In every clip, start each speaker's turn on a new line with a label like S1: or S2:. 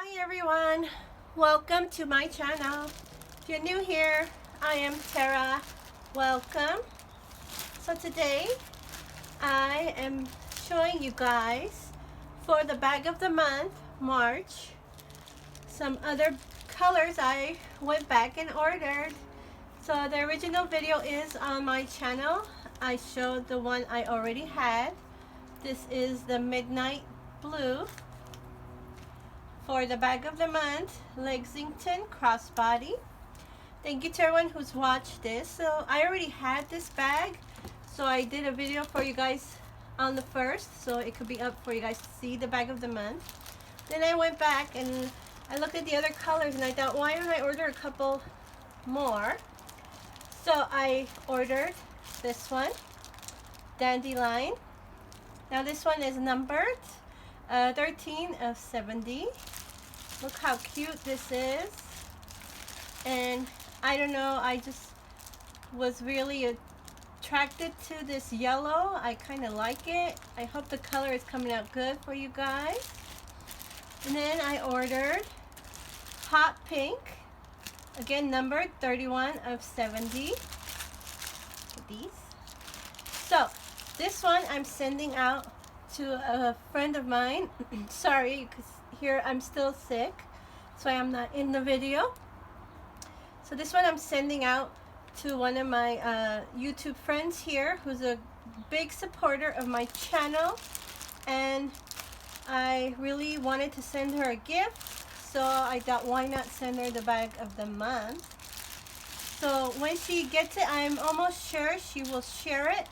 S1: Hi everyone, welcome to my channel. If you're new here, I am Tera. Welcome. So today I am showing you guys for the bag of the month, March, some other colors I went back and ordered. So the original video is on my channel. I showed the one I already had. This is the Midnight Blue. For the bag of the month, Lexington crossbody. Thank you to everyone who's watched this. So I already had this bag, so I did a video for you guys on the 1st, so it could be up for you guys to see the bag of the month. Then I went back and I looked at the other colors and I thought, why don't I order a couple more? So I ordered this one, Dandelion. Now this one is numbered 13 of 70. Look how cute this is. And I don't know, I just was really attracted to this yellow. I kind of like it. I hope the color is coming out good for you guys. And then I ordered hot pink, again numbered 31 of 70. Look at these. So this one I'm sending out to a friend of mine. Sorry, because here I'm still sick, so I'm not in the video. So this one I'm sending out to one of my YouTube friends here who's a big supporter of my channel, and I really wanted to send her a gift, so I thought, why not send her the bag of the month? So when she gets it, I'm almost sure she will share it.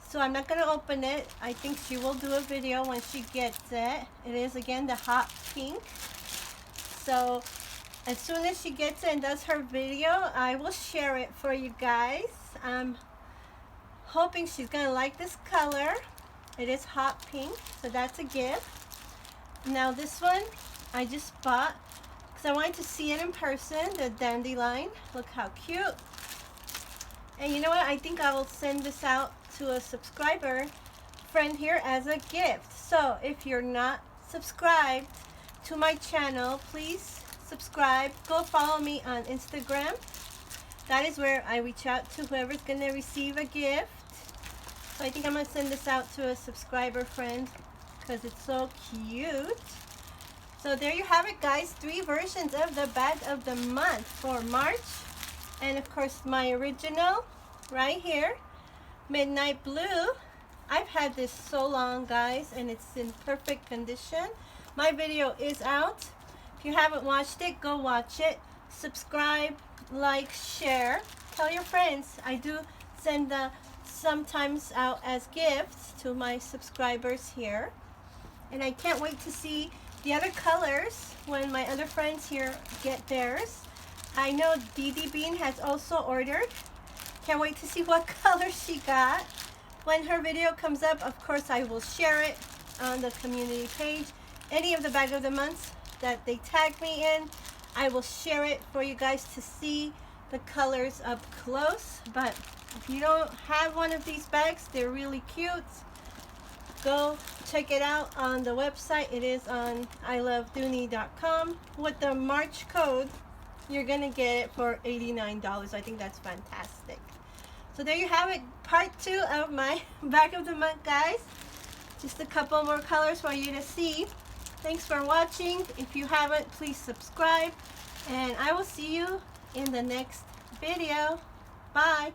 S1: So I'm not going to open it. I think she will do a video when she gets it. It is again the hot pink. So as soon as she gets it and does her video, I will share it for you guys. I'm hoping she's going to like this color. It is hot pink, so that's a gift. Now this one I just bought because I wanted to see it in person, the dandelion. Look how cute. And you know what? I think I will send this out to a subscriber friend here as a gift. So if you're not subscribed to my channel, please subscribe. Go follow me on Instagram. That is where I reach out to whoever's going to receive a gift. So I think I'm going to send this out to a subscriber friend because it's so cute. So there you have it, guys. 3 versions of the bag of the month for March. And of course my original right here, Midnight Blue. I've had this so long, guys, and it's in perfect condition. My video is out. If you haven't watched it, go watch it. Subscribe, like, share. Tell your friends. I do send sometimes out as gifts to my subscribers here. And I can't wait to see the other colors when my other friends here get theirs. I know DeeDee Bean has also ordered. Can't wait to see what color she got. When her video comes up, of course, I will share it on the community page. Any of the bag of the months that they tag me in, I will share it for you guys to see the colors up close. But if you don't have one of these bags, they're really cute. Go check it out on the website. It is on ilovedooney.com. With the March code, you're gonna get it for $89. I think that's fantastic. So there you have it, part 2 of my bag of the month, guys. Just a couple more colors for you to see. Thanks for watching. If you haven't, please subscribe, and I will see you in the next video. Bye.